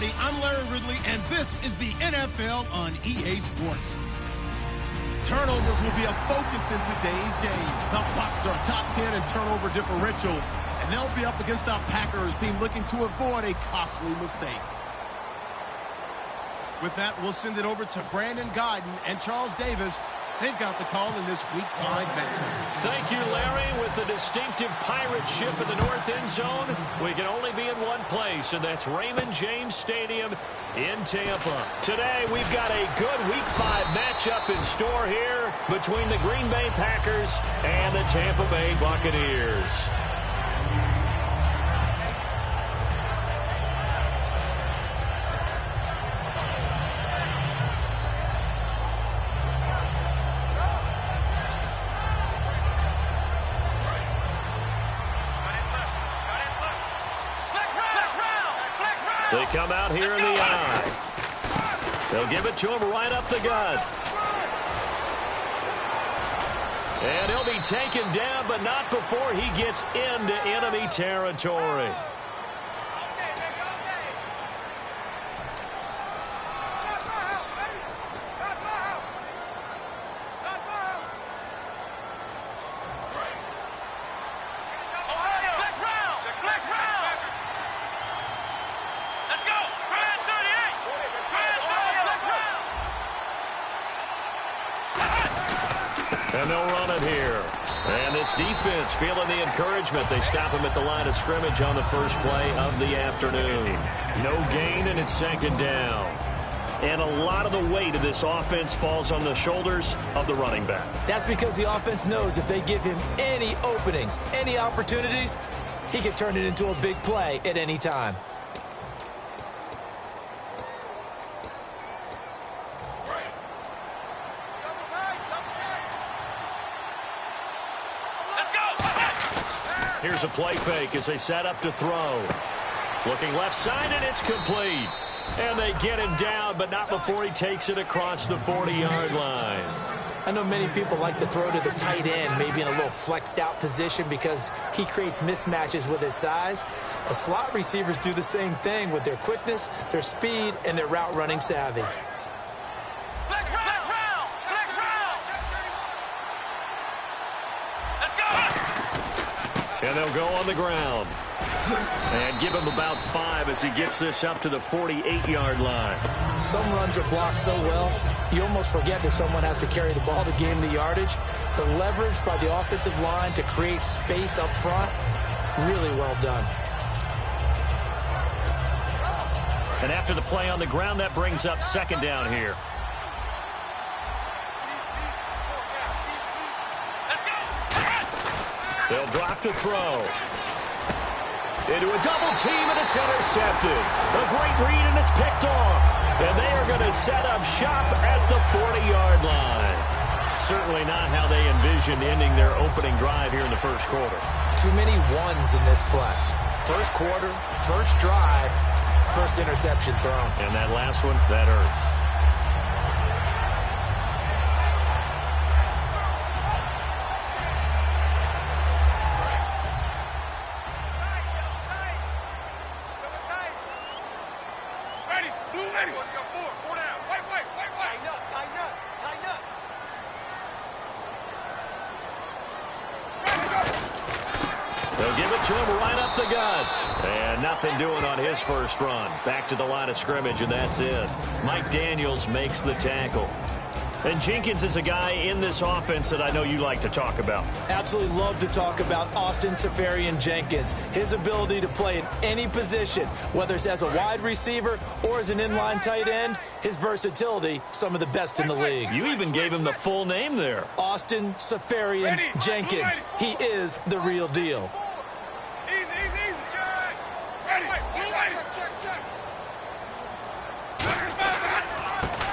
everybody. I'm Larry Ridley, and this is the NFL on EA Sports. Turnovers will be a focus in today's game. The Bucs are top 10 in turnover differential, and they'll be up against a Packers team looking to avoid a costly mistake. With that, we'll send it over to Brandon Godden and Charles Davis. They've got the call in this Week 5 matchup. Thank you, Larry. With the distinctive pirate ship in the north end zone, we can only be in one place, and that's Raymond James Stadium in Tampa. Today, we've got a good Week 5 matchup in store here between the Green Bay Packers and the Tampa Bay Buccaneers. They come out here in the eye. They'll give it to him right up the gut. And he'll be taken down, but not before he gets into enemy territory. And they'll run it here. And this defense feeling the encouragement. They stop him at the line of scrimmage on the first play of the afternoon. No gain, and it's second down. And a lot of the weight of this offense falls on the shoulders of the running back. That's because the offense knows if they give him any openings, any opportunities, he can turn it into a big play at any time. Here's a play fake as they set up to throw. Looking left side, and it's complete. And they get him down, but not before he takes it across the 40-yard line. I know many people like to throw to the tight end, maybe in a little flexed out position because he creates mismatches with his size. The slot receivers do the same thing with their quickness, their speed, and their route running savvy. And they'll go on the ground. And give him about 5 as he gets this up to the 48-yard line. Some runs are blocked so well, you almost forget that someone has to carry the ball to gain the yardage. The leverage by the offensive line to create space up front, really well done. And after the play on the ground, that brings up second down here. They'll drop to throw. Into a double team, and it's intercepted. A great read, and it's picked off. And they are going to set up shop at the 40-yard line. Certainly not how they envisioned ending their opening drive here in the first quarter. Too many ones in this play. First quarter, first drive, first interception thrown. And that last one, that hurts. They'll give it to him right up the gut. And nothing doing on his first run. Back to the line of scrimmage, and that's it. Mike Daniels makes the tackle. And Jenkins is a guy in this offense that I know you like to talk about. Absolutely love to talk about Austin Seferian-Jenkins. His ability to play in any position, whether it's as a wide receiver or as an inline tight end, his versatility, some of the best in the league. You even gave him the full name there. Austin Seferian-Jenkins. He is the real deal.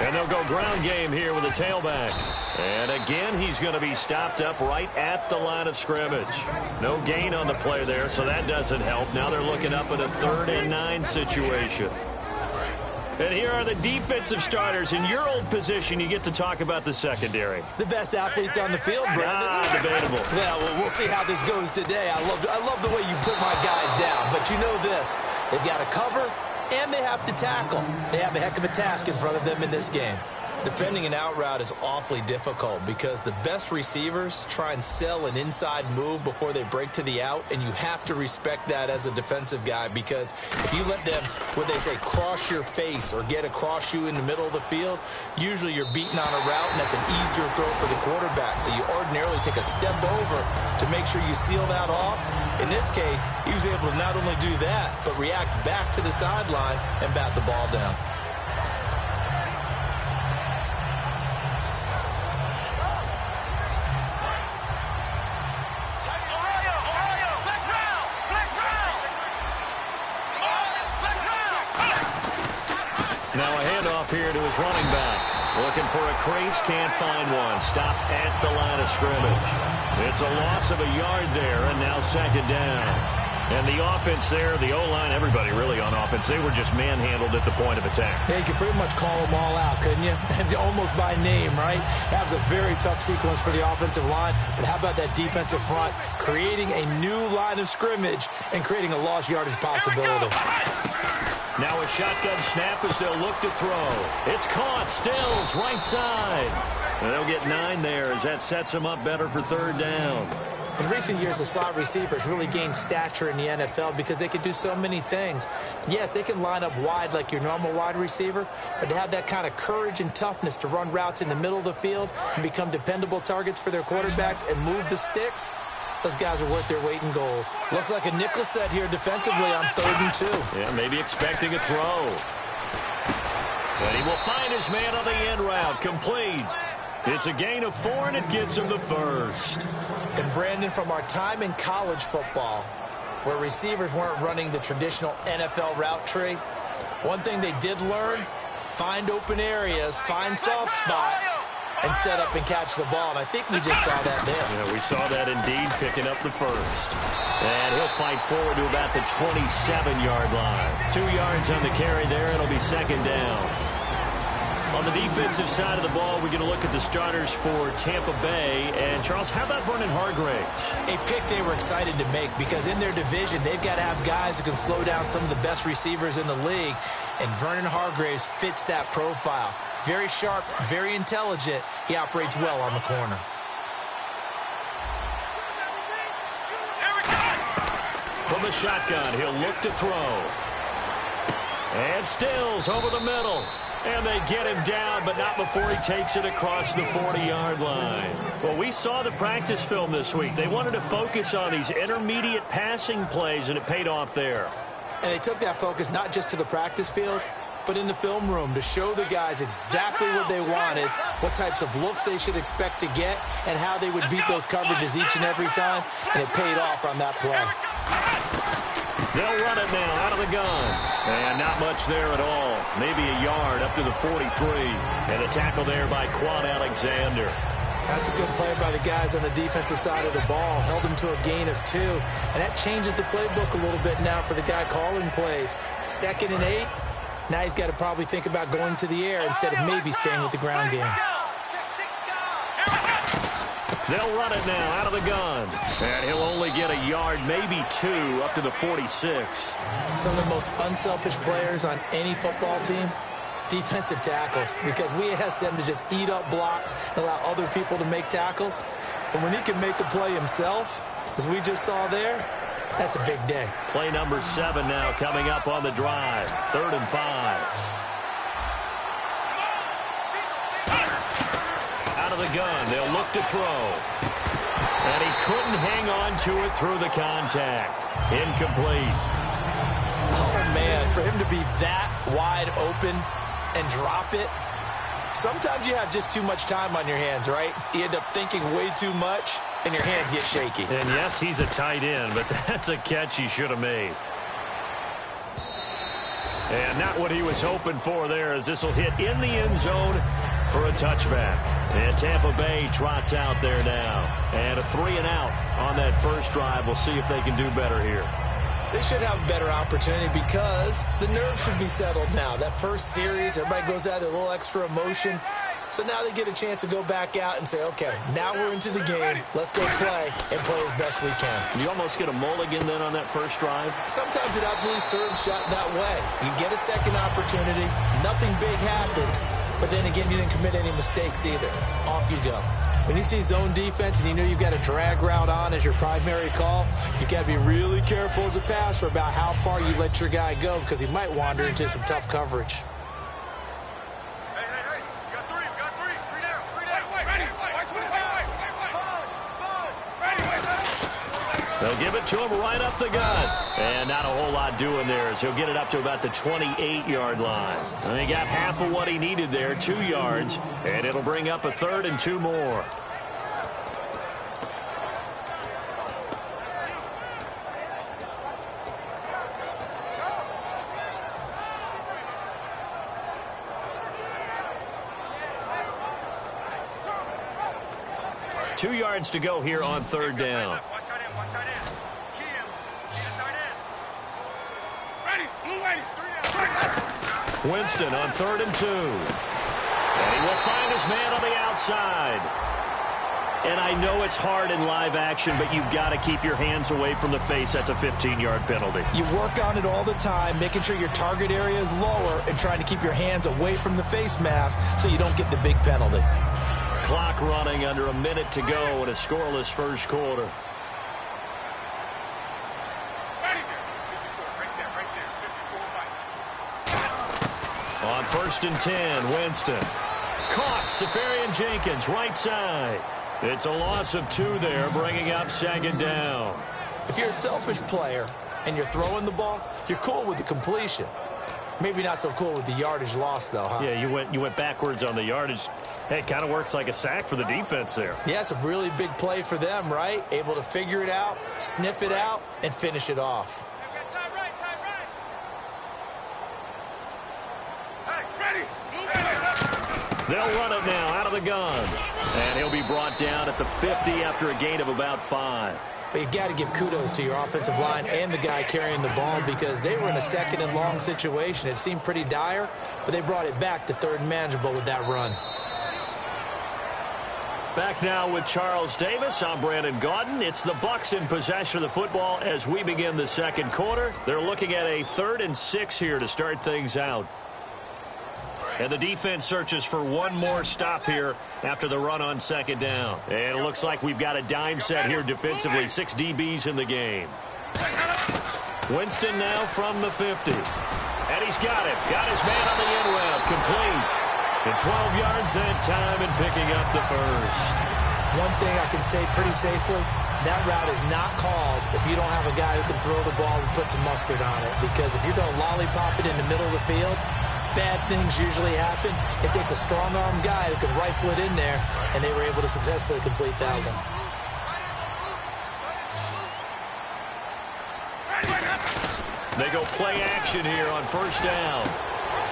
And they'll go ground game here with a tailback. And again, he's going to be stopped up right at the line of scrimmage. No gain on the play there, so that doesn't help. Now they're looking up at a 3rd and 9 situation. And here are the defensive starters. In your old position, you get to talk about the secondary. The best athletes on the field, Brandon. Debatable. Well, we'll see how this goes today. I love the way you put my guys down. But you know this. They've got to cover, and they have to tackle. They have a heck of a task in front of them in this game. Defending an out route is awfully difficult because the best receivers try and sell an inside move before they break to the out, and you have to respect that as a defensive guy, because if you let them, what they say, cross your face or get across you in the middle of the field, usually you're beaten on a route, and that's an easier throw for the quarterback. So you ordinarily take a step over to make sure you seal that off. In this case, he was able to not only do that, but react back to the sideline and bat the ball down. Now a handoff here to his running back. Looking for a crease, can't find one. Stopped at the line of scrimmage. It's a loss of a yard there, and now second down. And the offense there, the O-line, everybody really on offense, they were just manhandled at the point of attack. Yeah, you could pretty much call them all out, couldn't you? Almost by name, right? That was a very tough sequence for the offensive line. But how about that defensive front creating a new line of scrimmage and creating a lost yardage possibility? Now a shotgun snap as they'll look to throw. It's caught. Stills, right side. And they'll get 9 there as that sets them up better for third down. In recent years, the slot receivers really gained stature in the NFL because they can do so many things. Yes, they can line up wide like your normal wide receiver, but to have that kind of courage and toughness to run routes in the middle of the field and become dependable targets for their quarterbacks and move the sticks, those guys are worth their weight in gold. Looks like a nickel set here defensively on 3rd and 2. Yeah, maybe expecting a throw. But he will find his man on the end route. Complete. It's a gain of 4, and it gets him the first. And Brandon, from our time in college football, where receivers weren't running the traditional NFL route tree, one thing they did learn, find open areas, find soft spots, and set up and catch the ball. And I think we just saw that there. Yeah, we saw that indeed, picking up the first. And he'll fight forward to about the 27-yard line. 2 yards on the carry there. It'll be second down. On the defensive side of the ball, we're going to look at the starters for Tampa Bay. And, Charles, how about Vernon Hargreaves? A pick they were excited to make because in their division, they've got to have guys who can slow down some of the best receivers in the league. And Vernon Hargreaves fits that profile. Very sharp, very intelligent. He operates well on the corner. From the shotgun, he'll look to throw. And Stills over the middle. And they get him down, but not before he takes it across the 40-yard line. Well, we saw the practice film this week. They wanted to focus on these intermediate passing plays, and it paid off there. And they took that focus not just to the practice field, but in the film room to show the guys exactly what they wanted, what types of looks they should expect to get, and how they would beat those coverages each and every time, and it paid off on that play. They'll run it now out of the gun. And not much there at all. Maybe a yard up to the 43. And a tackle there by Quan Alexander. That's a good play by the guys on the defensive side of the ball. Held him to a gain of 2. And that changes the playbook a little bit now for the guy calling plays. 2nd and 8. Now he's got to probably think about going to the air instead of maybe staying with the ground game. They'll run it now out of the gun. And he'll only get a yard, maybe 2, up to the 46. Some of the most unselfish players on any football team, defensive tackles, because we ask them to just eat up blocks and allow other people to make tackles. But when he can make a play himself, as we just saw there, that's a big day. Play number 7 now coming up on the drive. 3rd and 5. Out of the gun, they'll look to throw. And he couldn't hang on to it through the contact. Incomplete. Oh, man, for him to be that wide open and drop it, sometimes you have just too much time on your hands, right? You end up thinking way too much, and your hands get shaky. And, yes, he's a tight end, but that's a catch he should have made. And not what he was hoping for there, as this will hit in the end zone for a touchback. And Tampa Bay trots out there now. And a 3-and-out on that first drive. We'll see if they can do better here. They should have a better opportunity because the nerves should be settled now. That first series, everybody goes out with a little extra emotion. So now they get a chance to go back out and say, okay, now we're into the game. Let's go play and play as best we can. You almost get a mulligan then on that first drive? Sometimes it absolutely serves that way. You get a second opportunity. Nothing big happened. But then again, you didn't commit any mistakes either. Off you go. When you see zone defense and you know you've got a drag route on as your primary call, you got to be really careful as a passer about how far you let your guy go because he might wander into some tough coverage. They'll give it to him right up the gut. And not a whole lot doing there as he'll get it up to about the 28-yard line. And he got half of what he needed there, 2 yards, and it'll bring up a 3rd and 2 more. Two yards to go here on 3rd down. Winston on 3rd and 2. And he will find his man on the outside. And I know it's hard in live action, but you've got to keep your hands away from the face. That's a 15-yard penalty. You work on it all the time, making sure your target area is lower and trying to keep your hands away from the face mask so you don't get the big penalty. Clock running under a minute to go in a scoreless first quarter. On 1st and 10, Winston. Caught, Safarian-Jenkins, right side. It's a loss of 2 there, bringing up 2nd down. If you're a selfish player and you're throwing the ball, you're cool with the completion. Maybe not so cool with the yardage loss, though, huh? Yeah, you went backwards on the yardage. Hey, it kind of works like a sack for the defense there. Yeah, it's a really big play for them, right? Able to figure it out, sniff it out, and finish it off. They'll run it now out of the gun. And he'll be brought down at the 50 after a gain of about 5. But you got to give kudos to your offensive line and the guy carrying the ball because they were in a 2nd and long situation. It seemed pretty dire, but they brought it back to 3rd and manageable with that run. Back now with Charles Davis. I'm Brandon Gaudin. It's the Bucs in possession of the football as we begin the 2nd quarter. They're looking at a 3rd and 6 here to start things out. And the defense searches for one more stop here after the run on 2nd down. And it looks like we've got a dime set here defensively. 6 DBs in the game. Winston now from the 50. And he's got it. Got his man on the end route. Complete. And 12 yards that time and picking up the 1st. One thing I can say pretty safely, that route is not called if you don't have a guy who can throw the ball and put some mustard on it. Because if you're going to lollipop it in the middle of the field, bad things usually happen. It takes a strong-arm guy who can rifle it in there, and they were able to successfully complete that one. They go play action here on 1st down.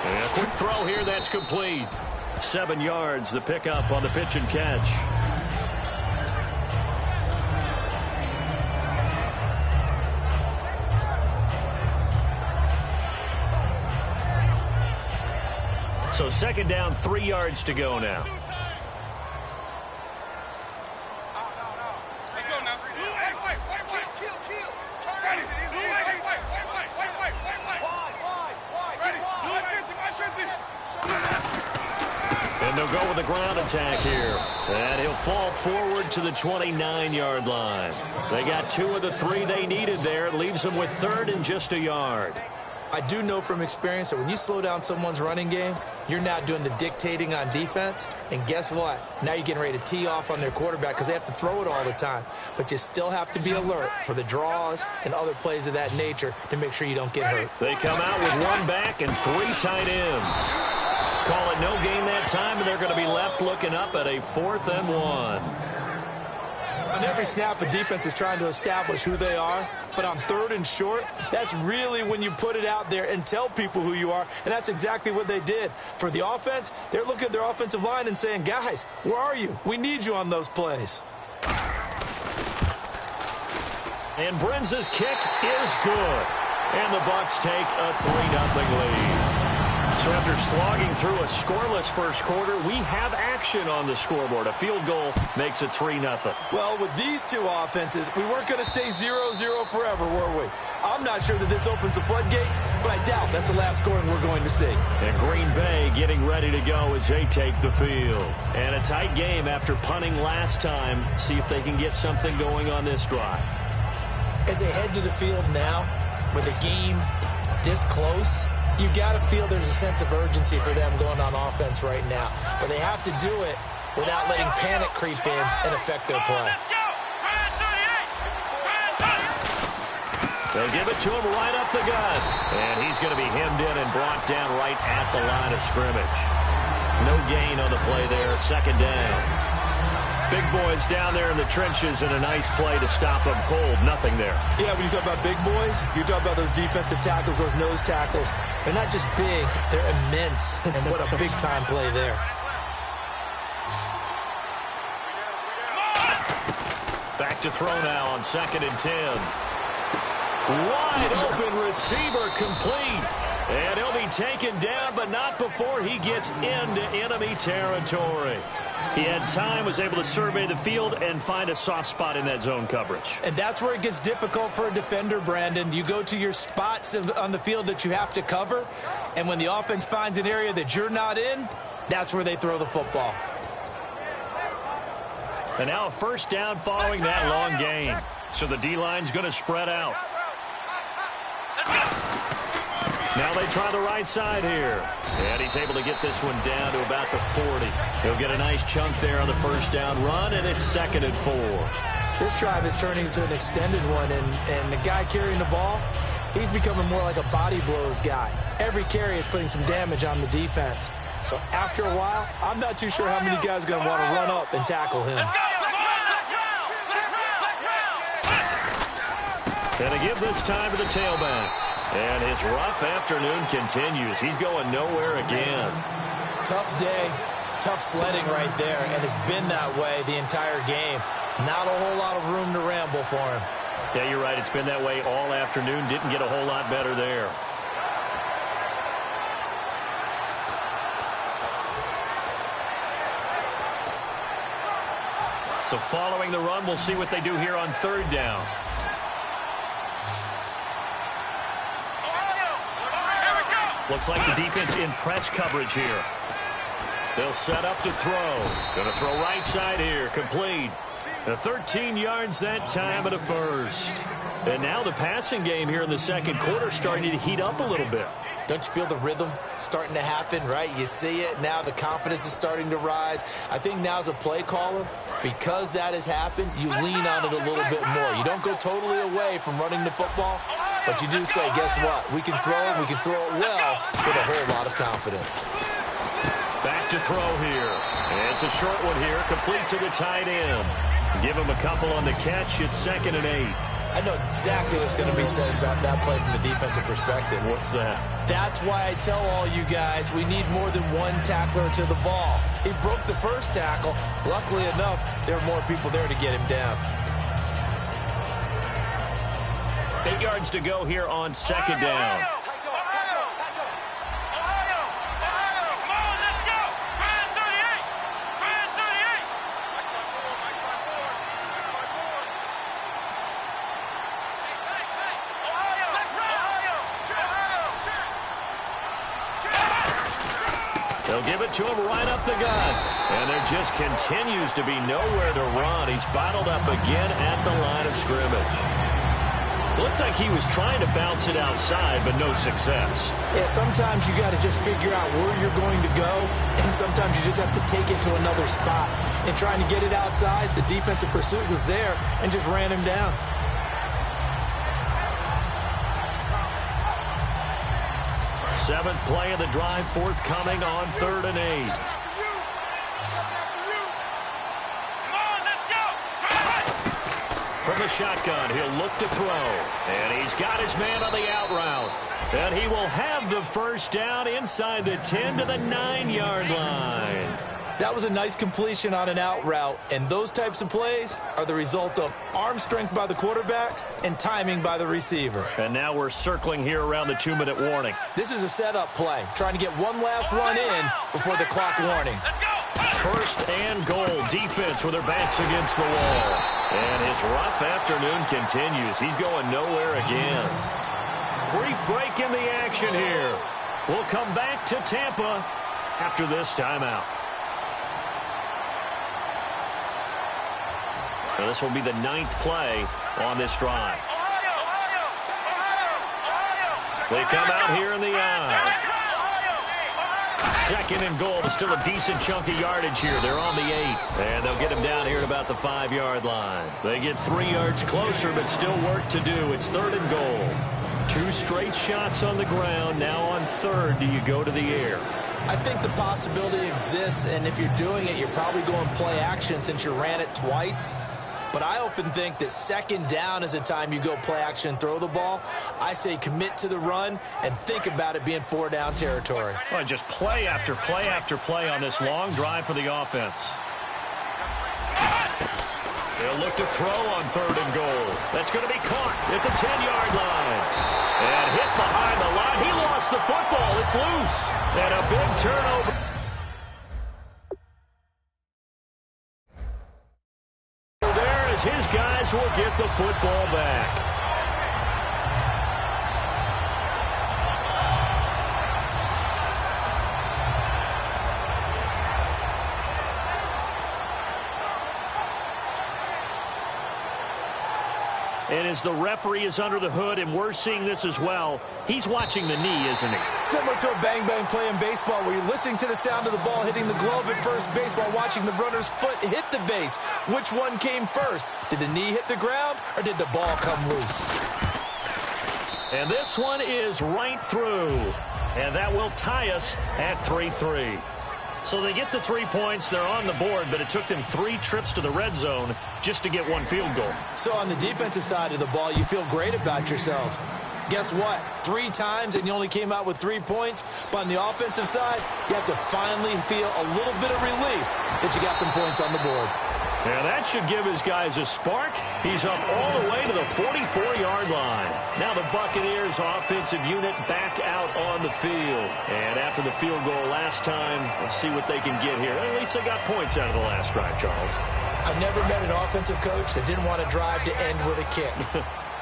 And a quick throw here, that's complete. 7 yards, the pickup on the pitch and catch. So 2nd down, 3 yards to go now. And they'll go with the ground attack here. And he'll fall forward to the 29-yard line. They got 2 of the 3 they needed there. It leaves them with 3rd and just a yard. I do know from experience that when you slow down someone's running game, you're not doing the dictating on defense. And guess what? Now you're getting ready to tee off on their quarterback because they have to throw it all the time. But you still have to be alert for the draws and other plays of that nature to make sure you don't get hurt. They come out with 1 back and 3 tight ends. Call it no gain that time, and they're going to be left looking up at a 4th and 1. On every snap, a defense is trying to establish who they are. But on 3rd and short, that's really when you put it out there and tell people who you are. And that's exactly what they did. For the offense, they're looking at their offensive line and saying, guys, where are you? We need you on those plays. And Brenza's kick is good. And the Bucs take a 3-0 lead. So after slogging through a scoreless first quarter, we have action on the scoreboard. A field goal makes it 3-0. Well, with these two offenses, we weren't going to stay 0-0 forever, were we? I'm not sure that this opens the floodgates, but I doubt that's the last scoring we're going to see. And Green Bay getting ready to go as they take the field. And a tight game after punting last time. See if they can get something going on this drive. As they head to the field now, with a game this close, you've got to feel there's a sense of urgency for them going on offense right now. But they have to do it without letting panic creep in and affect their play. They'll give it to him right up the gut. And he's going to be hemmed in and brought down right at the line of scrimmage. No gain on the play there. Second down. Big boys down there in the trenches and a nice play to stop them cold. Nothing there. Yeah, when you talk about big boys, you talk about those defensive tackles, those nose tackles. They're not just big, they're immense. And what a big-time play there. Back to throw now on 2nd and 10. Wide open receiver complete. And he'll be taken down, but not before he gets into enemy territory. He had time, was able to survey the field and find a soft spot in that zone coverage. And that's where it gets difficult for a defender, Brandon. You go to your spots on the field that you have to cover, and when the offense finds an area that you're not in, that's where they throw the football. And now a first down following that long gain. So the D-line's going to spread out. Now they try the right side here. And he's able to get this one down to about the 40. He'll get a nice chunk there on the first down run, and it's 2nd and 4. This drive is turning into an extended one, and the guy carrying the ball, he's becoming more like a body blows guy. Every carry is putting some damage on the defense. So after a while, I'm not too sure how many guys are going to want to run up and tackle him. And to give this time to the tailback. And his rough afternoon continues. He's going nowhere again. Tough day, tough sledding right there, and it's been that way the entire game. Not a whole lot of room to ramble for him. Yeah, you're right. It's been that way all afternoon. Didn't get a whole lot better there. So following the run, we'll see what they do here on 3rd down. Looks like the defense in press coverage here. They'll set up to throw. Going to throw right side here. Complete. 13 yards that time at a first. And now the passing game here in the second quarter starting to heat up a little bit. Don't you feel the rhythm starting to happen, right? You see it. Now the confidence is starting to rise. I think now as a play caller, because that has happened, you lean on it a little bit more. You don't go totally away from running the football, but you do say, guess what? We can throw it. We can throw it well with a whole lot of confidence. Back to throw here. And it's a short one here, complete to the tight end. Give him a couple on the catch. It's 2nd and 8. I know exactly what's going to be said about that play from the defensive perspective. What's that? That's why I tell all you guys we need more than one tackler to the ball. He broke the first tackle. Luckily enough, there were more people there to get him down. 8 yards to go here on 2nd down. They'll give it to him right up the gut. And there just continues to be nowhere to run. He's bottled up again at the line of scrimmage. Looked like he was trying to bounce it outside, but no success. Yeah, sometimes you got to just figure out where you're going to go, and sometimes you just have to take it to another spot. And trying to get it outside, the defensive pursuit was there and just ran him down. Seventh play of the drive forthcoming on 3rd and 8. From the shotgun, he'll look to throw. And he's got his man on the out route. And he will have the first down inside the 10 to the 9-yard line. That was a nice completion on an out route, and those types of plays are the result of arm strength by the quarterback and timing by the receiver. And now we're circling here around the 2-minute warning. This is a setup play, trying to get one last run in before the clock warning. First and goal, defense with their backs against the wall. And his rough afternoon continues. He's going nowhere again. Brief break in the action here. We'll come back to Tampa after this timeout. Now this will be the 9th play on this drive. They come out here in the eye. Second and goal, but still a decent chunk of yardage here. They're on the 8. And they'll get him down here at about the 5-yard line. They get 3 yards closer, but still work to do. It's 3rd and goal. 2 straight shots on the ground. Now on 3rd, do you go to the air? I think the possibility exists, and if you're doing it, you're probably going play action since you ran it twice. But I often think that 2nd down is the time you go play action and throw the ball. I say commit to the run and think about it being 4-down territory. Well, just play after play after play on this long drive for the offense. They'll look to throw on 3rd and goal. That's going to be caught at the 10-yard line. And hit behind the line. He lost the football. It's loose. And a big turnover. His guys will get the football back. And as the referee is under the hood, and we're seeing this as well, he's watching the knee, isn't he? Similar to a bang-bang play in baseball where you're listening to the sound of the ball hitting the glove at first base while watching the runner's foot hit the base. Which one came first? Did the knee hit the ground, or did the ball come loose? And this one is right through. And that will tie us at 3-3. So they get the 3 points. They're on the board, but it took them 3 trips to the red zone just to get 1 field goal. So on the defensive side of the ball, you feel great about yourselves. Guess what? 3 times and you only came out with 3 points. But on the offensive side, you have to finally feel a little bit of relief that you got some points on the board. Now that should give his guys a spark. He's up all the way to the 44-yard line. Now the Buccaneers offensive unit back out on the field. And after the field goal last time, we'll see what they can get here. At least they got points out of the last drive, Charles. I've never met an offensive coach that didn't want to drive to end with a kick.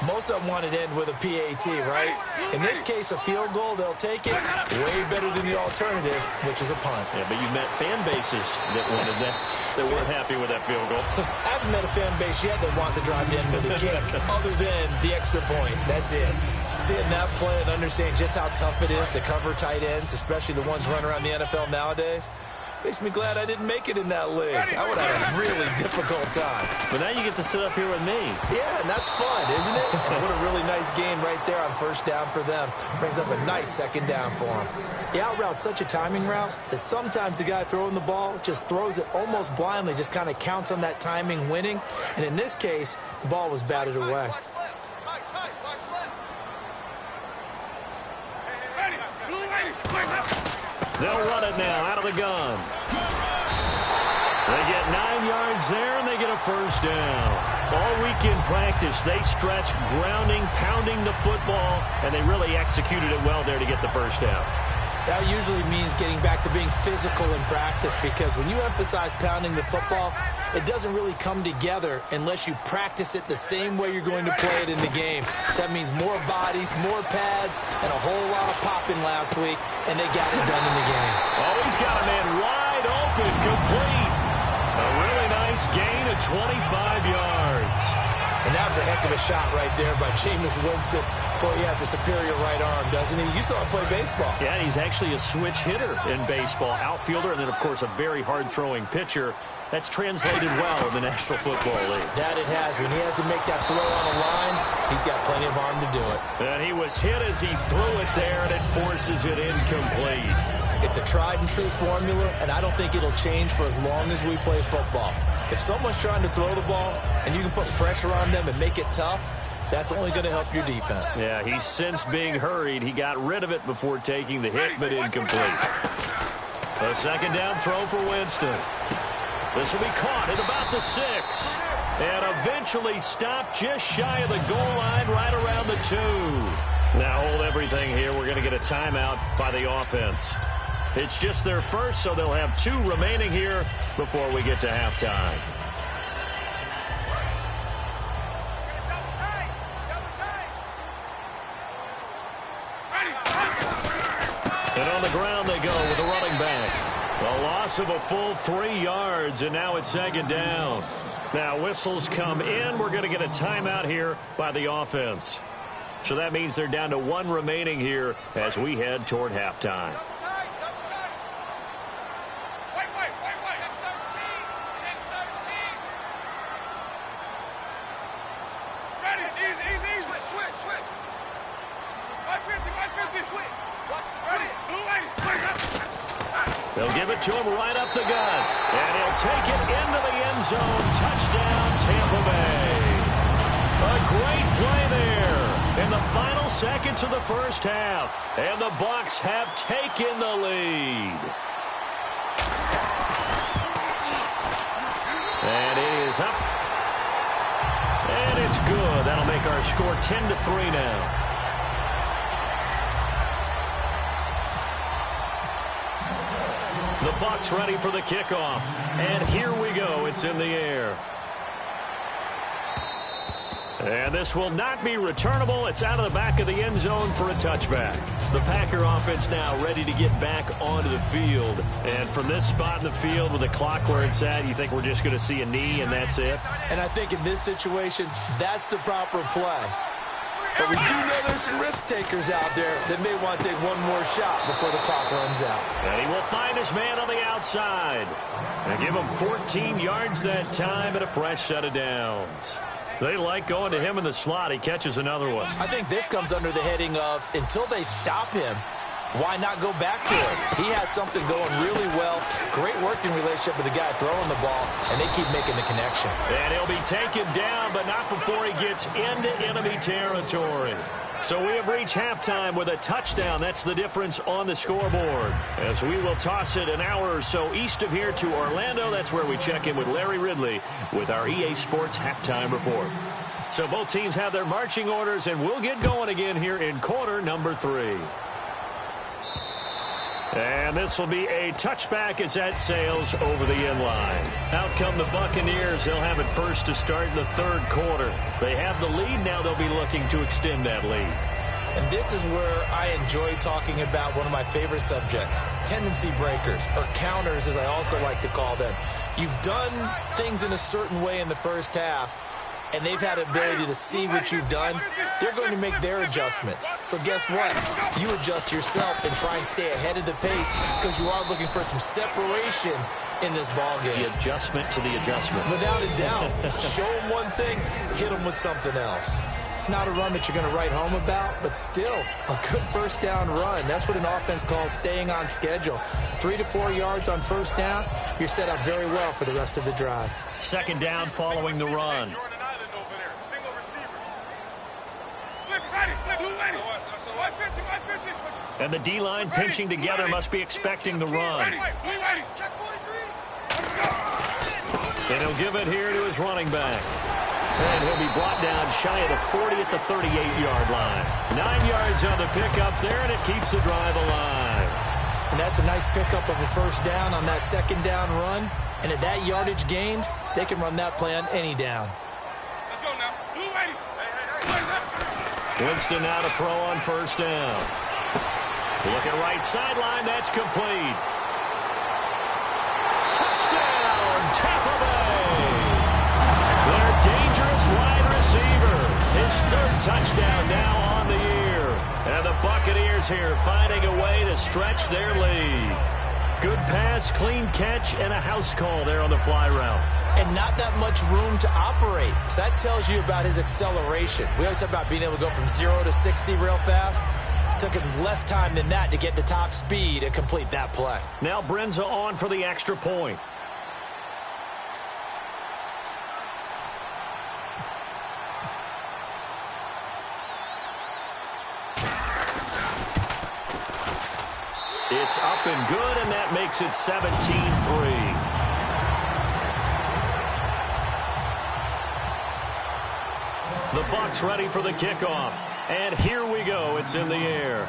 Most of them want to end with a PAT, right? In this case, a field goal, they'll take it way better than the alternative, which is a punt. Yeah, but you've met fan bases that wanted that, that weren't happy with that field goal. I haven't met a fan base yet that wants to drive to end with a kick, other than the extra point. That's it. Seeing that play and understanding just how tough it is to cover tight ends, especially the ones running around the NFL nowadays, makes me glad I didn't make it in that league. I would have had a really difficult time. But now you get to sit up here with me. Yeah, and that's fun, isn't it? And what a really nice game right there on 1st down for them. Brings up a nice 2nd down for them. The out route's such a timing route that sometimes the guy throwing the ball just throws it almost blindly, just kind of counts on that timing winning. And in this case, the ball was batted away. They'll run it now out of the gun. They get 9 yards there, and they get a 1st down. All week in practice, they stress grounding, pounding the football, and they really executed it well there to get the 1st down. That usually means getting back to being physical in practice, because when you emphasize pounding the football, it doesn't really come together unless you practice it the same way you're going to play it in the game. That means more bodies, more pads, and a whole lot of popping last week, and they got it done in the game. Oh, he's got a man wide open, complete. A really nice gain of 25 yards. And that was a heck of a shot right there by Jameis Winston. Boy, he has a superior right arm, doesn't he? You saw him play baseball. Yeah, he's actually a switch hitter in baseball. Outfielder, and then, of course, a very hard-throwing pitcher. That's translated well in the National Football League. That it has. When he has to make that throw on the line, he's got plenty of arm to do it. And he was hit as he threw it there, and it forces it incomplete. It's a tried-and-true formula, and I don't think it'll change for as long as we play football. If someone's trying to throw the ball and you can put pressure on them and make it tough, that's only going to help your defense. Yeah, he's since being hurried. He got rid of it before taking the hit, but incomplete. A second down throw for Winston. This will be caught at about the 6. And eventually stopped just shy of the goal line right around the 2. Now hold everything here. We're going to get a timeout by the offense. It's just their first, so they'll have 2 remaining here before we get to halftime. And on the ground they go with a running back. A loss of a full 3 yards, and now it's second down. Now whistles come in. We're going to get a timeout here by the offense. So that means they're down to 1 remaining here as we head toward halftime. They'll give it to him right up the gut. And he'll take it into the end zone. Touchdown, Tampa Bay. A great play there in the final seconds of the first half. And the Bucs have taken the lead. And it is up. And it's good. That'll make our score 10-3 now. The Bucs ready for the kickoff. And here we go. It's in the air. And this will not be returnable. It's out of the back of the end zone for a touchback. The Packer offense now ready to get back onto the field. And from this spot in the field with the clock where it's at, you think we're just going to see a knee and that's it? And I think in this situation, that's the proper play. But we do know there's some risk takers out there that may want to take one more shot before the clock runs out. And he will find his man on the outside. And give him 14 yards that time and a fresh set of downs. They like going to him in the slot. He catches another one. I think this comes under the heading of until they stop him, why not go back to it? He has something going really well. Great working relationship with the guy throwing the ball, and they keep making the connection. And he'll be taken down, but not before he gets into enemy territory. So we have reached halftime with a touchdown. That's the difference on the scoreboard. As we will toss it an hour or so east of here to Orlando. That's where we check in with Larry Ridley with our EA Sports Halftime Report. So both teams have their marching orders, and we'll get going again here in quarter number 3. And this will be a touchback as that sails over the end line. Out come the Buccaneers. They'll have it first to start in the third quarter. They have the lead. Now they'll be looking to extend that lead. And this is where I enjoy talking about one of my favorite subjects, tendency breakers, or counters as I also like to call them. You've done things in a certain way in the first half, and they've had the ability to see what you've done. They're going to make their adjustments. So guess what? You adjust yourself and try and stay ahead of the pace because you are looking for some separation in this ball game. The adjustment to the adjustment. Without a doubt. Show them one thing, hit them with something else. Not a run that you're going to write home about, but still a good first down run. That's what an offense calls staying on schedule. 3 to 4 yards on first down, you're set up very well for the rest of the drive. Second down following the run. And the D-line pinching together must be expecting the run. And he'll give it here to his running back. And he'll be brought down shy of the 40 at the 38-yard line. 9 yards on the pickup there, and it keeps the drive alive. And that's a nice pickup of a first down on that second down run. And at that yardage gained, they can run that play on any down. Let's go now. Winston now to throw on first down. Looking right sideline, that's complete. Touchdown, Tampa Bay. Their dangerous wide receiver. His third touchdown now on the year. And the Buccaneers here finding a way to stretch their lead. Good pass, clean catch, and a house call there on the fly route. And not that much room to operate. So that tells you about his acceleration. We always talk about being able to go from 0 to 60 real fast. Took him less time than that to get to top speed and complete that play. Now Brenza on for the extra point. It's up and good, and that makes it 17-3. The Bucs ready for the kickoff. And here we go. It's in the air.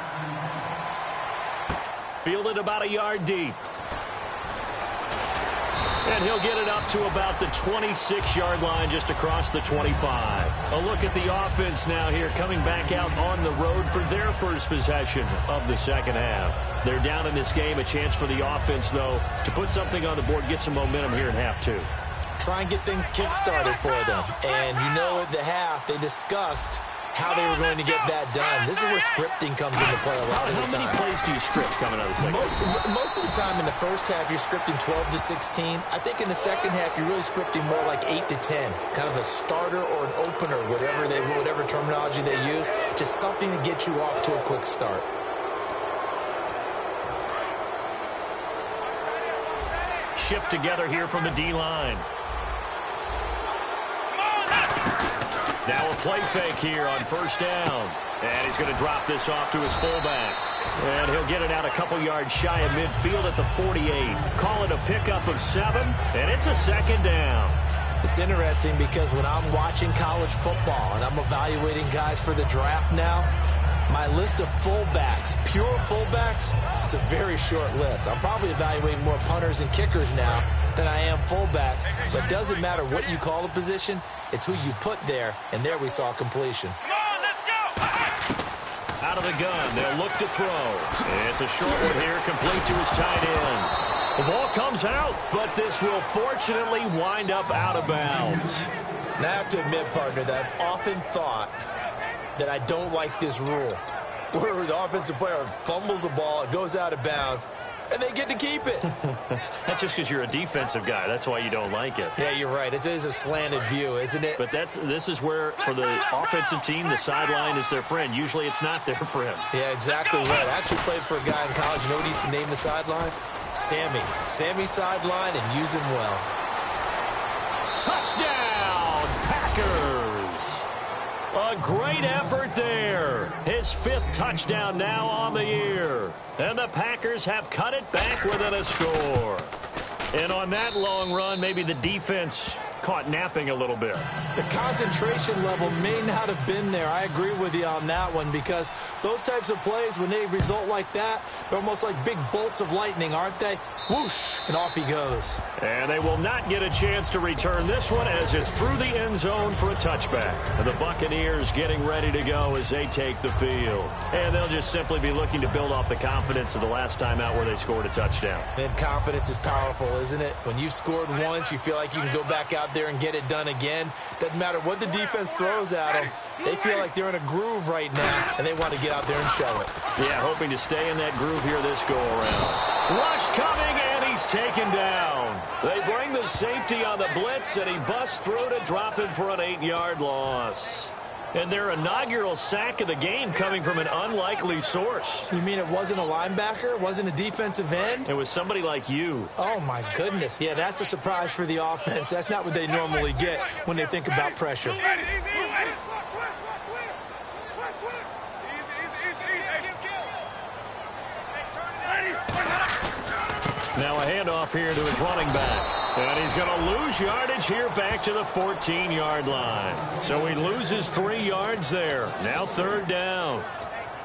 Fielded about a yard deep. And he'll get it up to about the 26-yard line, just across the 25. A look at the offense now here, coming back out on the road for their first possession of the second half. They're down in this game. A chance for the offense, though, to put something on the board, get some momentum here in half two. Try and get things kick-started for them. And you know at the half, they discussed how they were going to get that done. This is where scripting comes into play a lot of the time. How many plays do you script coming out of the second? Most of the time in the first half, you're scripting 12 to 16. I think in the second half, you're really scripting more like 8 to 10. Kind of a starter or an opener, whatever terminology they use. Just something to get you off to a quick start. Shift together here from the D-line. Now a play fake here on first down. And he's going to drop this off to his fullback. And he'll get it out a couple yards shy of midfield at the 48. Call it a pickup of 7, and it's a second down. It's interesting because when I'm watching college football and I'm evaluating guys for the draft now, my list of fullbacks, pure fullbacks, it's a very short list. I'm probably evaluating more punters and kickers now than I am fullbacks. But it doesn't matter what you call a position, it's who you put there, and there we saw completion. Out of the gun, they'll look to throw. It's a short one here, complete to his tight end. The ball comes out, but this will fortunately wind up out of bounds. Now I have to admit, partner, that I've often thought that I don't like this rule, where the offensive player fumbles the ball, it goes out of bounds, and they get to keep it. That's just because you're a defensive guy. That's why you don't like it. Yeah, you're right. It is a slanted view, isn't it? But this is where, for the offensive team, the sideline is their friend. Usually it's not their friend. Yeah, exactly right. I actually played for a guy in college. You know what he used to name the sideline? Sammy. Sammy sideline, and use him well. Touchdown, Packers! A great effort there. His 5th touchdown now on the year. And the Packers have cut it back within a score. And on that long run, maybe the defense caught napping a little bit. The concentration level may not have been there. I agree with you on that one, because those types of plays, when they result like that, they're almost like big bolts of lightning, aren't they? Whoosh, and off he goes. And they will not get a chance to return this one, as it's through the end zone for a touchback. And the Buccaneers getting ready to go as they take the field. And they'll just simply be looking to build off the confidence of the last time out where they scored a touchdown. And confidence is powerful, isn't it? When you've scored once, you feel like you can go back out there and get it done again. Doesn't matter what the defense throws at them. They feel like they're in a groove right now, and they want to get out there and show it. Yeah, hoping to stay in that groove here this go-around. Rush coming, and he's taken down. They bring the safety on the blitz, and he busts through to drop him for an 8-yard loss. And their inaugural sack of the game coming from an unlikely source. You mean it wasn't a linebacker? It wasn't a defensive end? It was somebody like you. Oh, my goodness. Yeah, that's a surprise for the offense. That's not what they normally get when they think about pressure. Now a handoff here to his running back. And he's going to lose yardage here back to the 14-yard line. So he loses 3 yards there. Now 3rd down.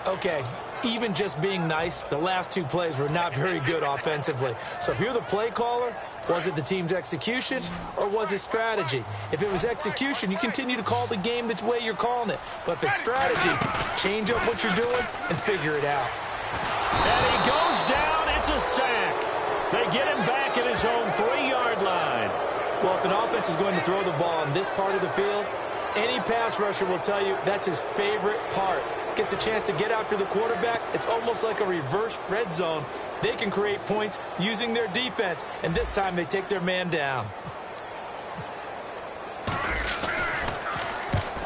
Okay, even just being nice, the last 2 plays were not very good offensively. So if you're the play caller, was it the team's execution or was it strategy? If it was execution, you continue to call the game the way you're calling it. But if it's strategy, change up what you're doing and figure it out. And he goes down. It's a sack. They get him back at his own 3-yard line. Well, if an offense is going to throw the ball on this part of the field, any pass rusher will tell you that's his favorite part. Gets a chance to get after the quarterback. It's almost like a reverse red zone. They can create points using their defense, and this time they take their man down.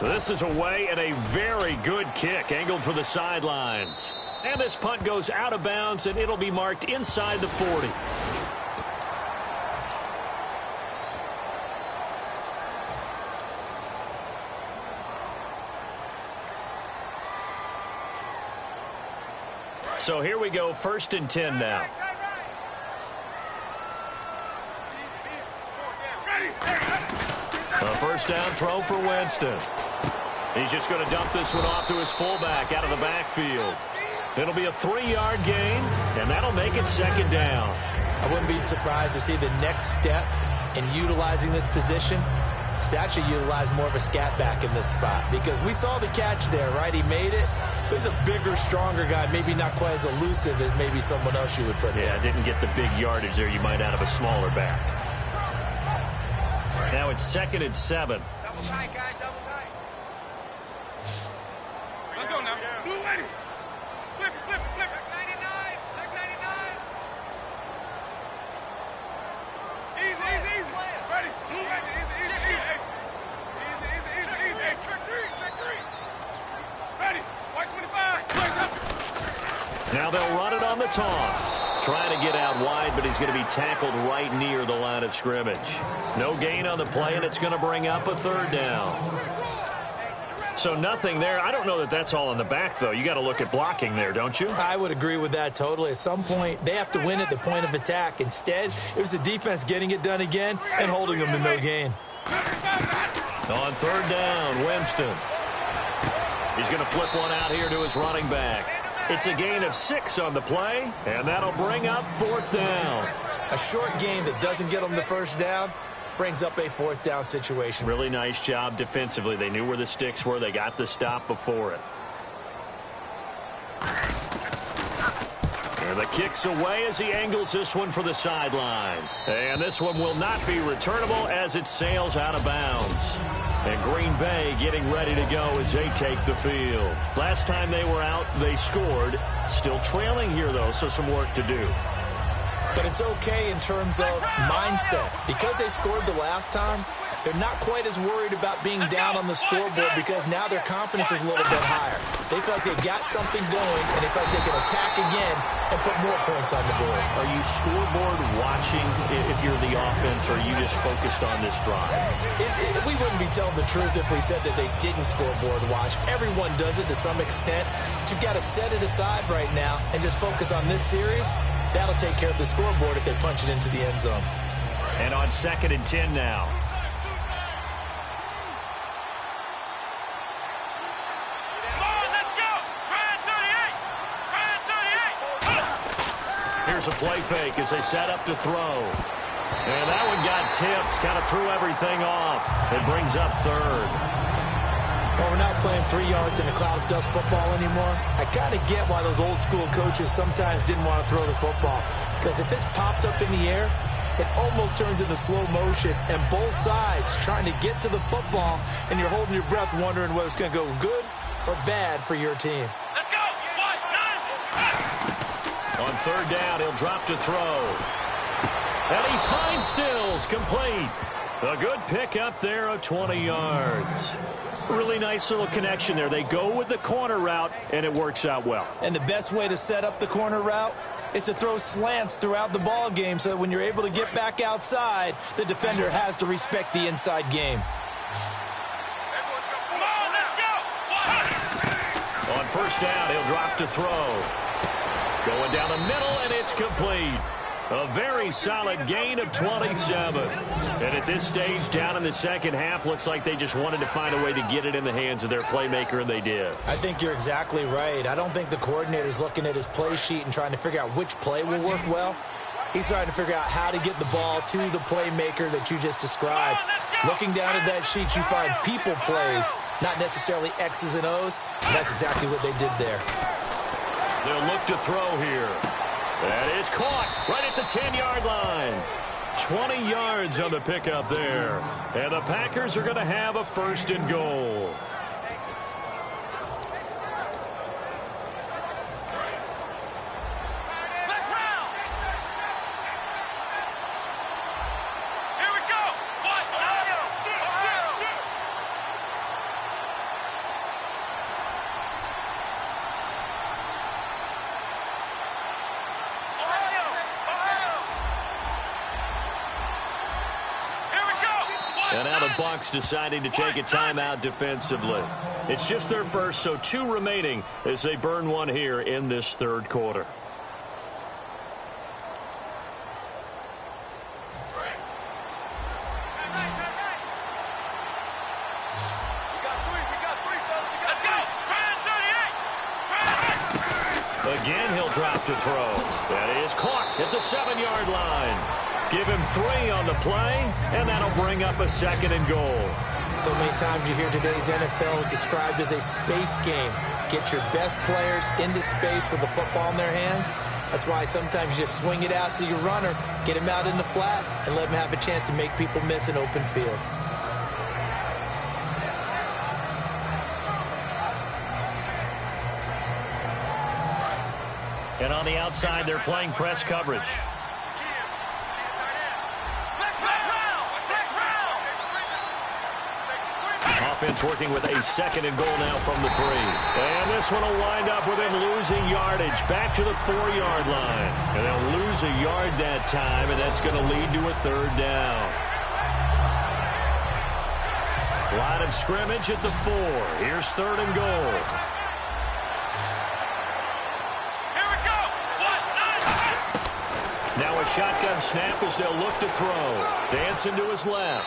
This is away, and a very good kick angled for the sidelines. And this punt goes out of bounds, and it'll be marked inside the 40. So here we go, 1st and 10 now. A first down throw for Winston. He's just going to dump this one off to his fullback out of the backfield. It'll be a 3-yard gain, and that'll make it 2nd down. I wouldn't be surprised to see the next step in utilizing this position is to actually utilize more of a scat back in this spot, because we saw the catch there, right? He made it. He's a bigger, stronger guy, maybe not quite as elusive as maybe someone else you would put there. Yeah, didn't get the big yardage there you might out of a smaller back. Now it's 2nd and 7. Double tight, guys, double tight. Let's go now. Blue ready. Flip it, flip it, flip it. Check 99. Check 99. Easy, easy, easy. Ready. Blue ready. Easy, easy, easy. Easy, easy, easy, easy. Hey, check 3, check 3. Ready. White 25. Now they'll run it on the toss. Trying to get out wide, but he's going to be tackled right near the line of scrimmage. No gain on the play, and it's going to bring up a 3rd down. So nothing there. I don't know that that's all in the back, though. You got to look at blocking there, don't you? I would agree with that totally. At some point, they have to win at the point of attack. Instead, it was the defense getting it done again and holding them to no gain. On 3rd down, Winston. He's going to flip one out here to his running back. It's a gain of 6 on the play, and that'll bring up 4th down. A short gain that doesn't get them the first down brings up a 4th down situation. Really nice job defensively. They knew where the sticks were. They got the stop before it. And the kick's away as he angles this one for the sideline. And this one will not be returnable as it sails out of bounds. And Green Bay getting ready to go as they take the field. Last time they were out, they scored. Still trailing here, though, so some work to do. But it's okay in terms of mindset. Because they scored the last time, they're not quite as worried about being down on the scoreboard because now their confidence is a little bit higher. They feel like they got something going, and they feel like they can attack again and put more points on the board. Are you scoreboard watching if you're the offense, or are you just focused on this drive? We wouldn't be telling the truth if we said that they didn't scoreboard watch. Everyone does it to some extent. But you've got to set it aside right now and just focus on this series. That'll take care of the scoreboard if they punch it into the end zone. And on 2nd and 10 now. Here's a play fake as they set up to throw. And that one got tipped, kind of threw everything off. It brings up 3rd. Well, we're not playing 3 yards in a cloud of dust football anymore. I kind of get why those old school coaches sometimes didn't want to throw the football. Because if it's popped up in the air, it almost turns into slow motion. And both sides trying to get to the football, and you're holding your breath wondering whether it's going to go good or bad for your team. Let's go. On 3rd down, he'll drop to throw. And he finds Stills, complete. A good pick up there of 20 yards. Really nice little connection there. They go with the corner route, and it works out well. And the best way to set up the corner route is to throw slants throughout the ball game so that when you're able to get back outside, the defender has to respect the inside game. On 1st down, he'll drop to throw. Going down the middle, and it's complete. A very solid gain of 27. And at this stage, down in the second half, looks like they just wanted to find a way to get it in the hands of their playmaker, and they did. I think you're exactly right. I don't think the coordinator's looking at his play sheet and trying to figure out which play will work well. He's trying to figure out how to get the ball to the playmaker that you just described. Looking down at that sheet, you find people plays, not necessarily X's and O's. And that's exactly what they did there. They'll look to throw here. That is caught right at the 10-yard line. 20 yards on the pickup there. And the Packers are going to have a 1st and goal. And now the Bucs deciding to take a timeout defensively. It's just their first, so 2 remaining as they burn one here in this third quarter. Again, he'll drop to throw. That is caught at the 7-yard line. Give him 3 on the play, and that'll bring up a 2nd and goal. So many times you hear today's NFL described as a space game. Get your best players into space with the football in their hands. That's why sometimes you just swing it out to your runner, get him out in the flat, and let him have a chance to make people miss an open field. And on the outside, they're playing press coverage. Offense working with a 2nd and goal now from the 3. And this one will wind up with him losing yardage back to the 4-yard line. And they'll lose a yard that time, and that's going to lead to a 3rd down. Line of scrimmage at the 4. Here's 3rd and goal. Now a shotgun snap as they'll look to throw. Dancing to his left.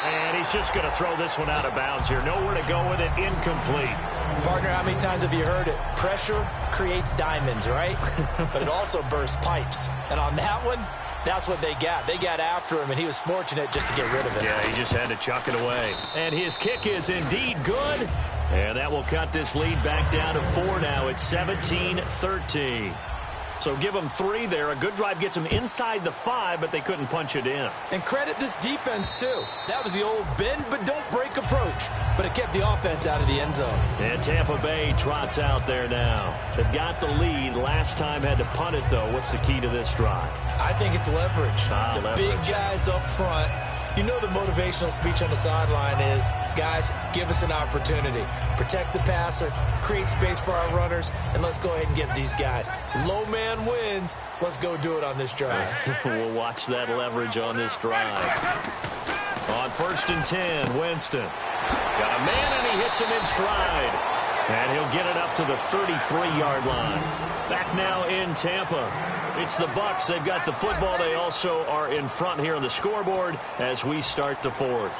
And he's just going to throw this one out of bounds here. Nowhere to go with it. Incomplete. Partner, how many times have you heard it? Pressure creates diamonds, right? But it also bursts pipes. And on that one, that's what they got. They got after him, and he was fortunate just to get rid of it. Yeah, he just had to chuck it away. And his kick is indeed good. And that will cut this lead back down to 4 now. It's 17-13. So give them 3 there. A good drive gets them inside the 5, but they couldn't punch it in. And credit this defense, too. That was the old bend but don't break approach. But it kept the offense out of the end zone. And Tampa Bay trots out there now. They've got the lead. Last time had to punt it, though. What's the key to this drive? I think it's leverage. Leverage. Big guys up front. You know the motivational speech on the sideline is, guys, give us an opportunity. Protect the passer, create space for our runners, and let's go ahead and get these guys. Low man wins. Let's go do it on this drive. We'll watch that leverage on this drive. On 1st and 10, Winston. Got a man, and he hits him in stride. And he'll get it up to the 33-yard line. Back now in Tampa. It's the Bucs. They've got the football. They also are in front here on the scoreboard as we start the 4th.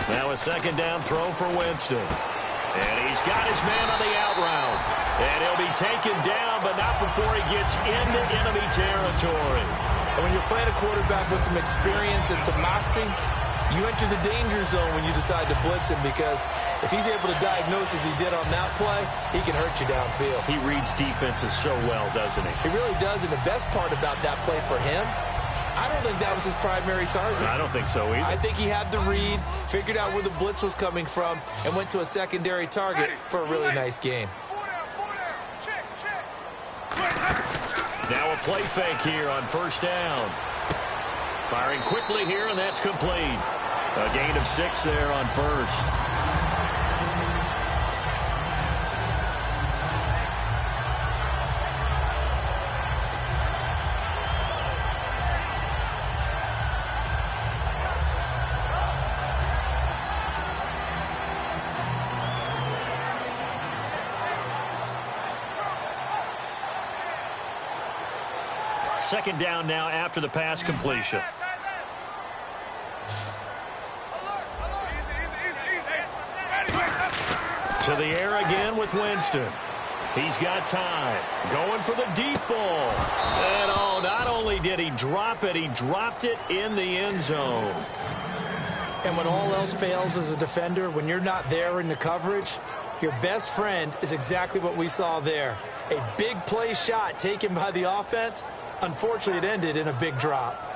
Now a 2nd down throw for Winston. And he's got his man on the out route. And he'll be taken down, but not before he gets into enemy territory. And when you're playing a quarterback with some experience and some moxie, you enter the danger zone when you decide to blitz him, because if he's able to diagnose as he did on that play, he can hurt you downfield. He reads defenses so well, doesn't he? He really does, and the best part about that play for him, I don't think that was his primary target. I don't think so either. I think he had the read, figured out where the blitz was coming from, and went to a secondary target for a really nice game. Now a play fake here on 1st down. Firing quickly here, and that's complete. A gain of 6 there on 1st. Second down now after the pass completion. To the air again with Winston. He's got time. Going for the deep ball. And oh, not only did he drop it, he dropped it in the end zone. And when all else fails as a defender, when you're not there in the coverage, your best friend is exactly what we saw there. A big play shot taken by the offense. Unfortunately, it ended in a big drop.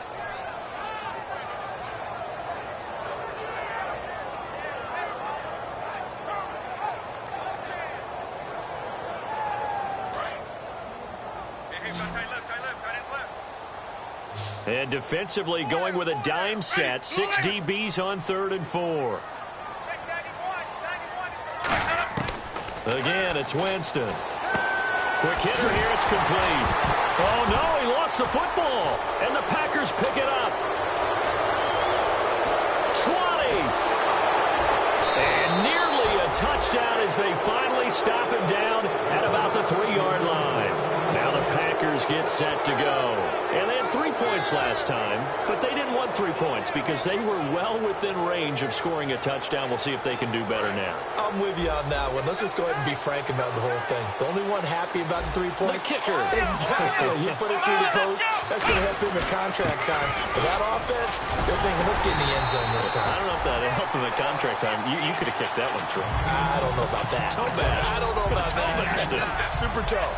And defensively going with a dime set. 6 DBs on 3rd and 4. Again, it's Winston. Quick hitter here, it's complete. Oh, no, he lost the football. And the Packers pick it up. 20. And nearly a touchdown as they finally stop him down at about the 3-yard line. Now the Packers get set to go. And they had 3 points last time, but they didn't want 3 points because they were well within range of scoring a touchdown. We'll see if they can do better now. I'm with you on that one. Let's just go ahead and be frank about the whole thing. The only one happy about the 3-point? The kicker. Exactly. You put it through the post. That's going to help him in contract time. But that offense, they're thinking, let's get in the end zone this time. I don't know if that helped him in contract time. You could have kicked that one through. I don't know about that. Toe bash. I don't know about that. Super toe.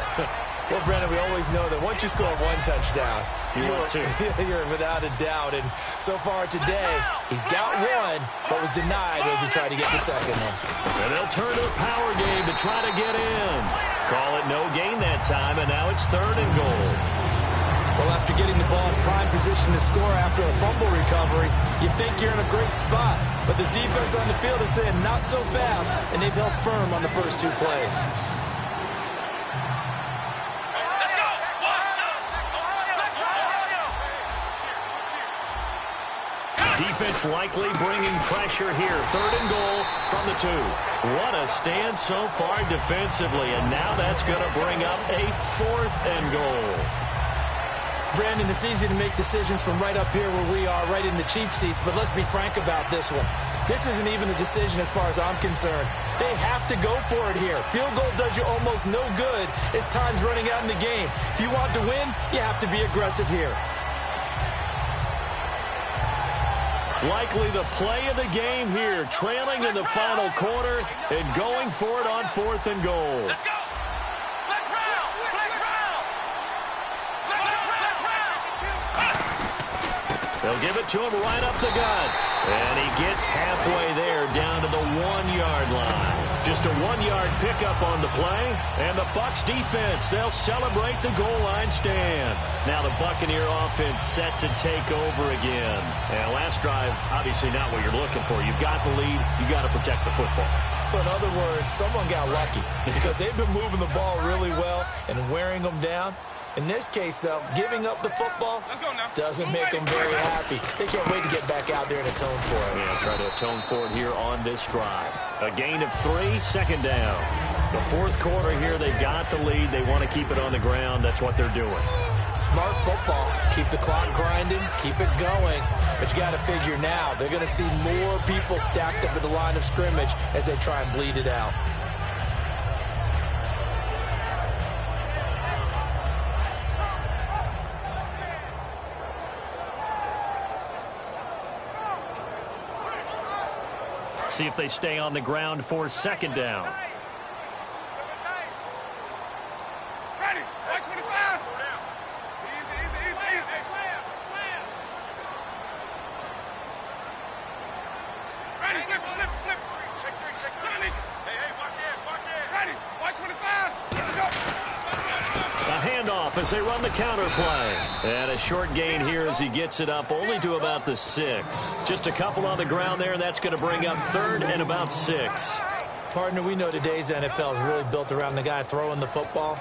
Well, Brandon, we always know that once you score 1 touchdown, you're without a doubt. And so far today, he's got 1, but was denied as he tried to get the second one. And they'll turn to the power game to try to get in. Call it no gain that time, and now it's 3rd and goal. Well, after getting the ball in prime position to score after a fumble recovery, you think you're in a great spot. But the defense on the field is saying not so fast, and they've held firm on the first 2 plays. Defense likely bringing pressure here. 3rd and goal from the 2. What a stand so far defensively, and now that's going to bring up a 4th and goal. Brandon, it's easy to make decisions from right up here where we are, right in the cheap seats, but let's be frank about this one. This isn't even a decision as far as I'm concerned. They have to go for it here. Field goal does you almost no good as time's running out in the game. If you want to win, you have to be aggressive here. Likely the play of the game here, trailing in the final quarter and going for it on 4th and goal. Let's go. They'll give it to him right up the gut. And he gets halfway there down to the 1-yard line. Just a 1-yard pickup on the play. And the Bucs defense, they'll celebrate the goal line stand. Now the Buccaneer offense set to take over again. And last drive, obviously not what you're looking for. You've got the lead. You've got to protect the football. So in other words, someone got lucky because they've been moving the ball really well and wearing them down. In this case, though, giving up the football doesn't make them very happy. They can't wait to get back out there and atone for it. Yeah, try to atone for it here on this drive. A gain of 3, 2nd down. The 4th quarter here, they've got the lead. They want to keep it on the ground. That's what they're doing. Smart football. Keep the clock grinding. Keep it going. But you got to figure now, they're going to see more people stacked up at the line of scrimmage as they try and bleed it out. See if they stay on the ground for 2nd down. Ready, 125. Easy. Slam. Ready, flip. Check 3. Hey, watch it. Ready, 125. Let's go. A handoff as they run the counter play. And a short gain here as he gets it up only to about the 6. Just a couple on the ground there, and that's going to bring up 3rd and about 6. Partner, we know today's NFL is really built around the guy throwing the football.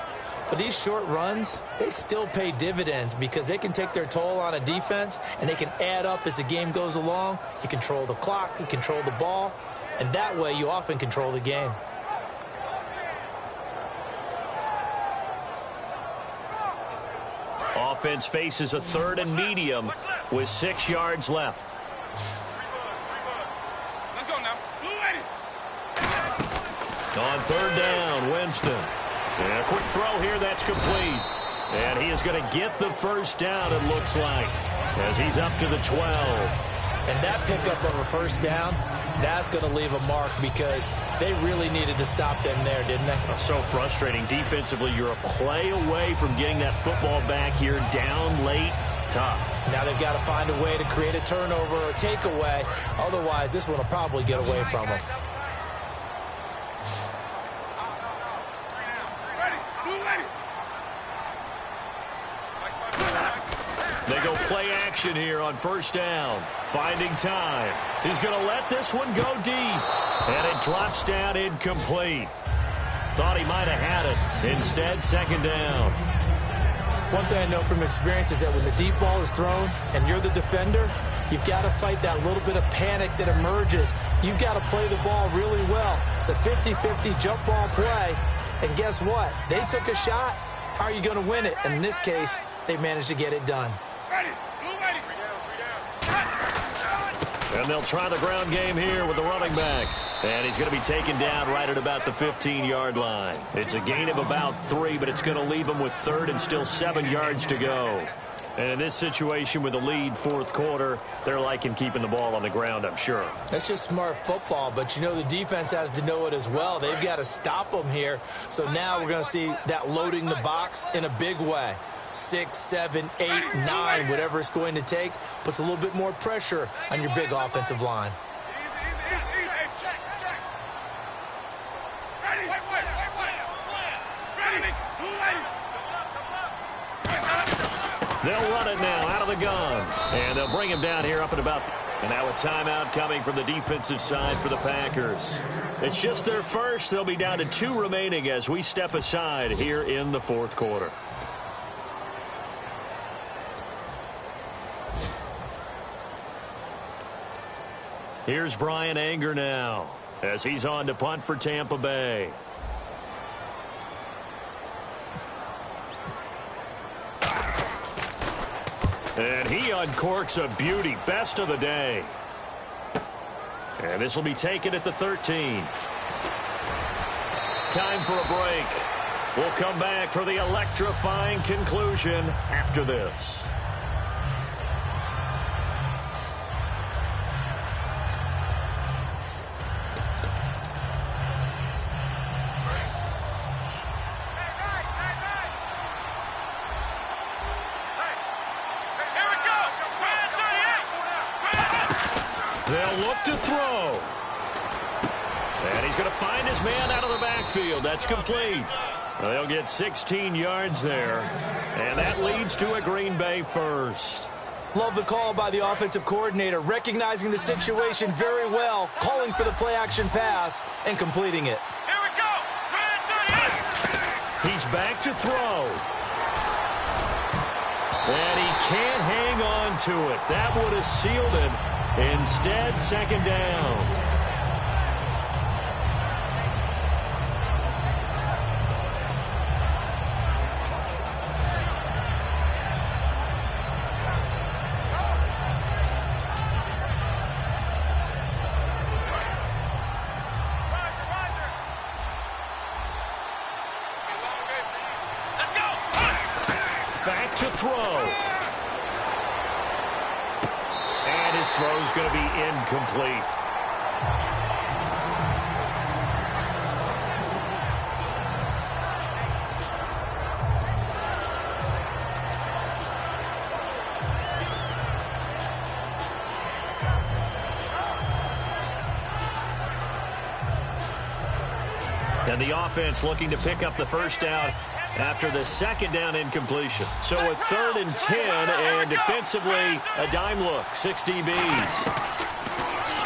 But these short runs, they still pay dividends because they can take their toll on a defense, and they can add up as the game goes along. You control the clock, you control the ball, and that way you often control the game. Offense faces a 3rd and medium with 6 yards left. Let's go now. Ready. On 3rd down, Winston. And a quick throw here, that's complete. And he is going to get the 1st down, it looks like, as he's up to the 12. And that pickup of a 1st down, that's going to leave a mark because they really needed to stop them there, didn't they? So frustrating. Defensively, you're a play away from getting that football back here down late. Tough. Now they've got to find a way to create a turnover or takeaway. Otherwise, this one will probably get away from them. Ready. They go play action here on first down. Finding time. He's going to let this one go deep. And it drops down incomplete. Thought he might have had it. Instead, second down. One thing I know from experience is that when the deep ball is thrown and you're the defender, you've got to fight that little bit of panic that emerges. You've got to play the ball really well. It's a 50-50 jump ball play. And guess what? They took a shot. How are you going to win it? And in this case, they managed to get it done. And they'll try the ground game here with the running back. And he's going to be taken down right at about the 15-yard line. It's a gain of about 3, but it's going to leave him with third and still 7 yards to go. And in this situation with the lead fourth quarter, they're liking keeping the ball on the ground, I'm sure. That's just smart football, but you know the defense has to know it as well. They've got to stop them here. So now we're going to see that loading the box in a big way. 6, 7, 8, 9, whatever it's going to take, puts a little bit more pressure on your big offensive line. They'll run it now out of the gun. And they'll bring him down here up at about... And now a timeout coming from the defensive side for the Packers. It's just their first. They'll be down to 2 remaining as we step aside here in the fourth quarter. Here's Brian Anger now as he's on to punt for Tampa Bay. And he uncorks a beauty. Best of the day. And this will be taken at the 13. Time for a break. We'll come back for the electrifying conclusion after this. They'll look to throw. And he's going to find his man out of the backfield. That's complete. They'll get 16 yards there. And that leads to a Green Bay first. Love the call by the offensive coordinator, recognizing the situation very well, calling for the play-action pass, and completing it. Here we go. He's back to throw. And he can't hang on to it. That would have sealed it. Instead, second down. Back to throw. And his throw's going to be incomplete. And the offense looking to pick up the first down after the second down incompletion. So a 3rd and 10, and defensively, a dime look, 6 DBs.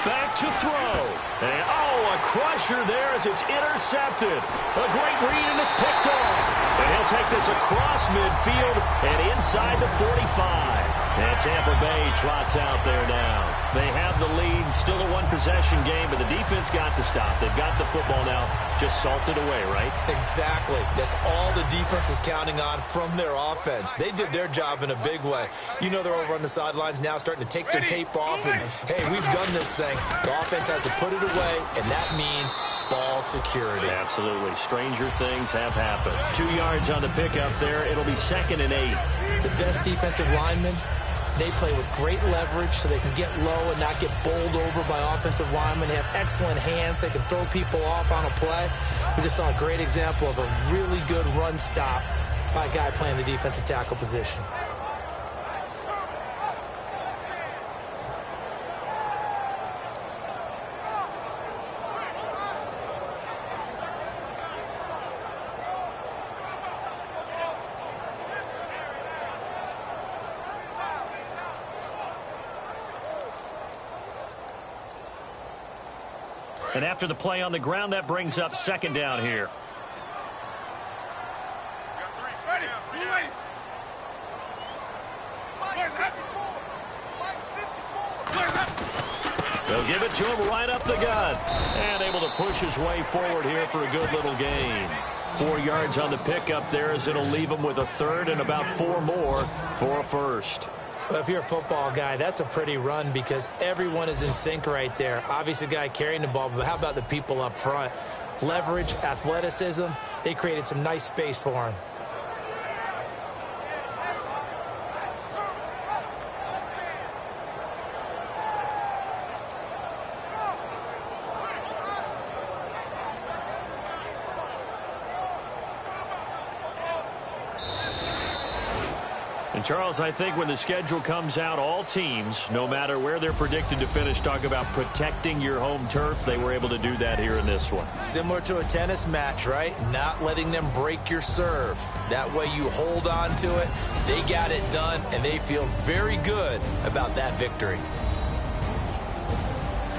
Back to throw. And, a crusher there as it's intercepted. A great read, and it's picked off. And he'll take this across midfield and inside the 45. And Tampa Bay trots out there now. They have the lead, still a one-possession game, but the defense got to stop. They've got the football now, just salted away, right? Exactly. That's all the defense is counting on from their offense. They did their job in a big way. You know they're over on the sidelines now starting to take their tape off, and, hey, we've done this thing. The offense has to put it away, and that means ball security. Absolutely. Stranger things have happened. 2 yards on the pickup there. It'll be 2nd and 8. The best defensive linemen, they play with great leverage so they can get low and not get bowled over by offensive linemen. They have excellent hands. They can throw people off on a play. We just saw a great example of a really good run stop by a guy playing the defensive tackle position. And after the play on the ground, that brings up second down here. Ready. They'll give it to him right up the gut. And able to push his way forward here for a good little gain. 4 yards on the pickup there as it'll leave him with a third and about 4 more for a first. Well, if you're a football guy, that's a pretty run because everyone is in sync right there. Obviously, the guy carrying the ball, but how about the people up front? Leverage, athleticism, they created some nice space for him. And Charles, I think when the schedule comes out, all teams, no matter where they're predicted to finish, talk about protecting your home turf. They were able to do that here in this one. Similar to a tennis match, right? Not letting them break your serve. That way you hold on to it. They got it done, and they feel very good about that victory.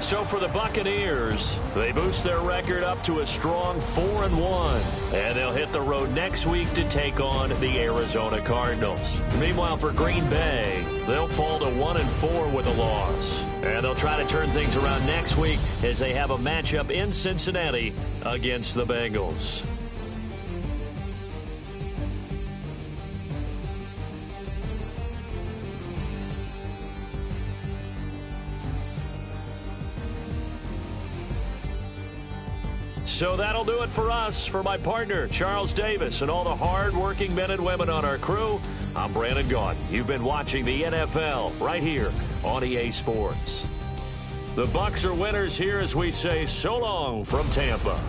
So for the Buccaneers, they boost their record up to a strong 4-1. And they'll hit the road next week to take on the Arizona Cardinals. Meanwhile, for Green Bay, they'll fall to 1-4 with a loss. And they'll try to turn things around next week as they have a matchup in Cincinnati against the Bengals. So that'll do it for us. For my partner, Charles Davis, and all the hard-working men and women on our crew, I'm Brandon Gaudin. You've been watching the NFL right here on EA Sports. The Bucs are winners here as we say so long from Tampa.